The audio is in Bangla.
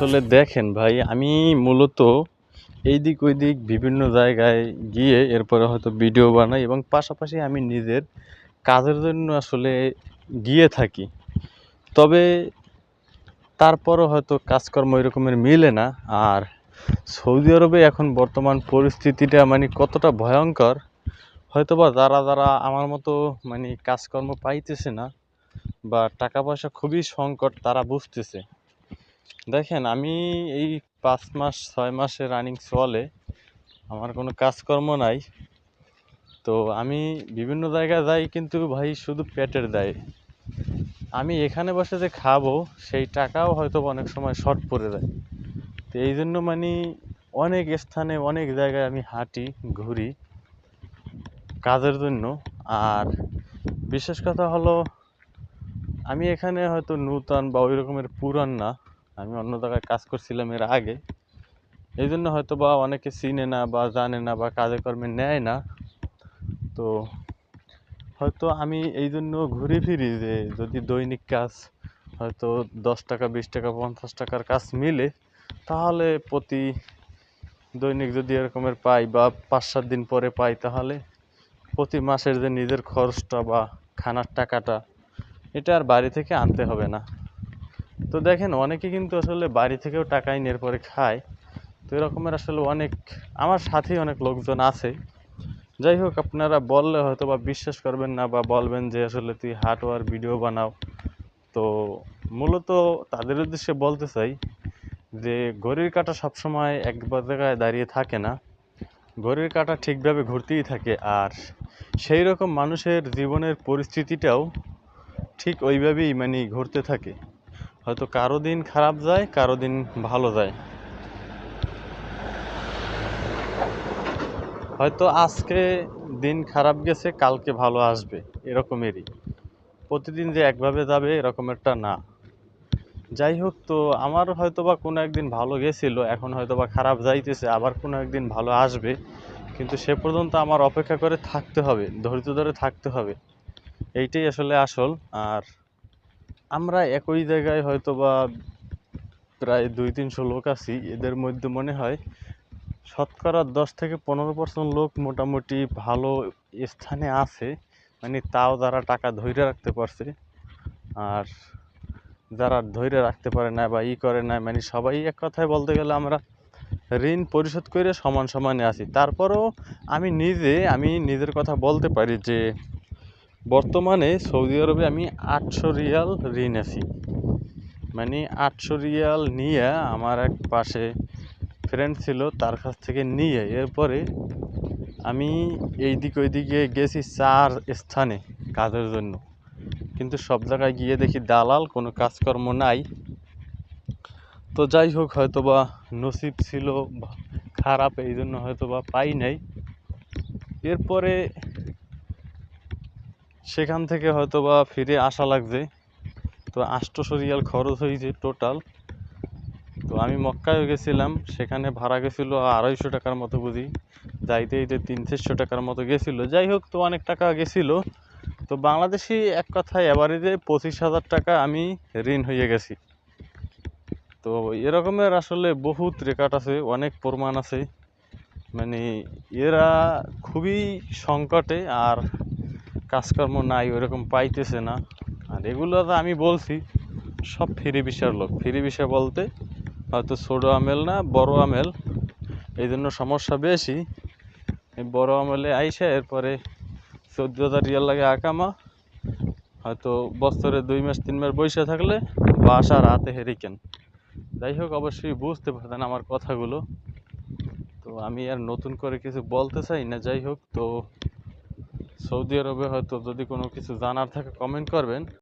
আসলে দেখেন ভাই, আমি মূলত এইদিক ওইদিক বিভিন্ন জায়গায় গিয়ে এরপরে হয়তো ভিডিও বানাই এবং পাশাপাশি আমি নিজের কাজের জন্য আসলে গিয়ে থাকি। তবে তারপরও হয়তো কাজকর্ম ওই রকমের মিলে না। আর সৌদি আরবে এখন বর্তমান পরিস্থিতিটা মানে কতটা ভয়ঙ্কর, হয়তোবা যারা আমার মতো মানে কাজকর্ম পাইতেছে না বা টাকা পয়সা খুবই সংকট তারা বুঝতেছে। দেখেন, আমি এই 5 মাস 6 মাসে রানিং চলে, আমার কোনো কাজকর্ম নাই। তো আমি বিভিন্ন জায়গায় যাই, কিন্তু ভাই শুধু পেটের দায়। আমি এখানে বসে যে খাবো সেই টাকাও হয়তো অনেক সময় শর্ট পড়ে যায়। তো এই জন্য মানে অনেক স্থানে অনেক জায়গায় আমি হাঁটি, ঘুরি কাজের জন্য। আর বিশেষ কথা হলো, আমি এখানে হয়তো নূতন বা ওই রকমের পুরান না, আমি অন্য জায়গায় কাজ করছিলাম এর আগে। এই জন্য হয়তো বা অনেকে চিনে না বা জানে না বা কাজে কর্মে নেয় না। তো হয়তো আমি এই জন্য ঘুরে ফিরি যে যদি দৈনিক কাজ হয়তো 10 টাকা 20 টাকা 50 টাকার কাজ মিলে, তাহলে প্রতি দৈনিক যদি এরকমের পাই বা 5-7 দিন পরে পাই, তাহলে প্রতি মাসের যে নিজের খরচটা বা খানার টাকাটা, এটা আর বাড়ি থেকে আনতে হবে না। তো দেখেন, অনেকে কিন্তু আসলে বাড়ি থেকেও টাকা এনে এরপরে খায়। তো এরকমের আসলে অনেক আমার সাথেই অনেক লোকজন আছে। যাই হোক, আপনারা বললে হয়তো বা বিশ্বাস করবেন না বা বলবেন যে আসলে তুই হাঁটো আর ভিডিও বানাও। তো মূলত তাদের উদ্দেশ্যে বলতে চাই যে ঘড়ির কাঁটা সবসময় এক জায়গায় দাঁড়িয়ে থাকে না, ঘড়ির কাঁটা ঠিকভাবে ঘুরতেই থাকে। আর সেই রকম মানুষের জীবনের পরিস্থিতিটাও ঠিক ওইভাবেই মানে ঘুরতে থাকে। হয়তো কারো দিন খারাপ যায়, কারো দিন ভালো যায়। হয়তো আজকে দিন খারাপ গেছে, কালকে ভালো আসবে, এরকমেরই। প্রতিদিন যে একভাবে যাবে এরকমেরটা না। যাই হোক, তো আমার হয়তোবা কোনো একদিন ভালো গেছিল, এখন হয়তোবা খারাপ যাইতেছে, আবার কোনো একদিন ভালো আসবে। কিন্তু সে পর্যন্ত আমার অপেক্ষা করে থাকতে হবে, ধৈর্য ধরে থাকতে হবে। এইটাই আসলে আসল। আর আমরা একই জায়গায় হয়তোবা প্রায় 200-300 লোক আছি, এদের মধ্যে মনে হয় শতকরা 10 থেকে 15% লোক মোটামুটি ভালো স্থানে আছে, মানে তাও যারা টাকা ধরে রাখতে পারছে। আর যারা ধরে রাখতে পারে না বা করে না, মানে সবাই এক কথায় বলতে গেলে আমরা ঋণ পরিশোধ করে সমান সমানে আছি। তারপরেও আমি নিজের কথা বলতে পারি যে বর্তমানে সৌদি আরবে আমি 800 রিয়াল ঋণ আছি। মানে 800 রিয়াল নিয়ে আমার এক পাশে ফ্রেন্ড ছিল, তার কাছ থেকে নিয়ে এরপরে আমি এইদিকে ওইদিকে গেছি 4 স্থানে কাজের জন্য। কিন্তু সব জায়গায় গিয়ে দেখি দালাল, কোনো কাজকর্ম নাই। তো যাই হোক, হয়তোবা নসিব ছিল খারাপ, এই জন্য হয়তোবা পাই নাই। এরপরে সেখান থেকে হয়তোবা ফিরে আসা লাগছে। তো 800 রিয়াল খরচ হয়েছে টোটাল। তো আমি মক্কায় গেছিলাম, সেখানে ভাড়া গেছিলো 250 টাকার মতো বুঝি, যাইতে যাইতে 300-400 টাকার মতো গেছিলো। যাই হোক, তো অনেক টাকা গেছিলো। তো বাংলাদেশি এক কথায় এভারেজে 25,000 টাকা আমি ঋণ হয়ে গেছি। তো এরকমের আসলে বহুত রেকর্ড আছে, অনেক প্রমাণ আছে। মানে এরা খুবই সংকটে, আর কাজকর্ম নাই, ওইরকম পাইতেছে না। আর এগুলো তো আমি বলছি সব ফ্রি ভিসার লোক। ফ্রি ভিসা বলতে হয়তো ছোটো আমেল না, বড় আমেল, এই জন্য সমস্যা বেশি। এই বড় আমেলে আইসা এরপরে 14,000 রিয়াল লাগে আকামা, হয়তো বছরে 2 মাস 3 মাস বৈশা থাকলে বাসা রাতে হেরিকেন। যাই হোক, অবশ্যই বুঝতে পারতেন আমার কথাগুলো। তো আমি আর নতুন করে কিছু বলতে চাই না। যাই হোক, তো সৌদি আরবে হয়তো যদি কোনো কিছু জানার থাকে কমেন্ট করবেন।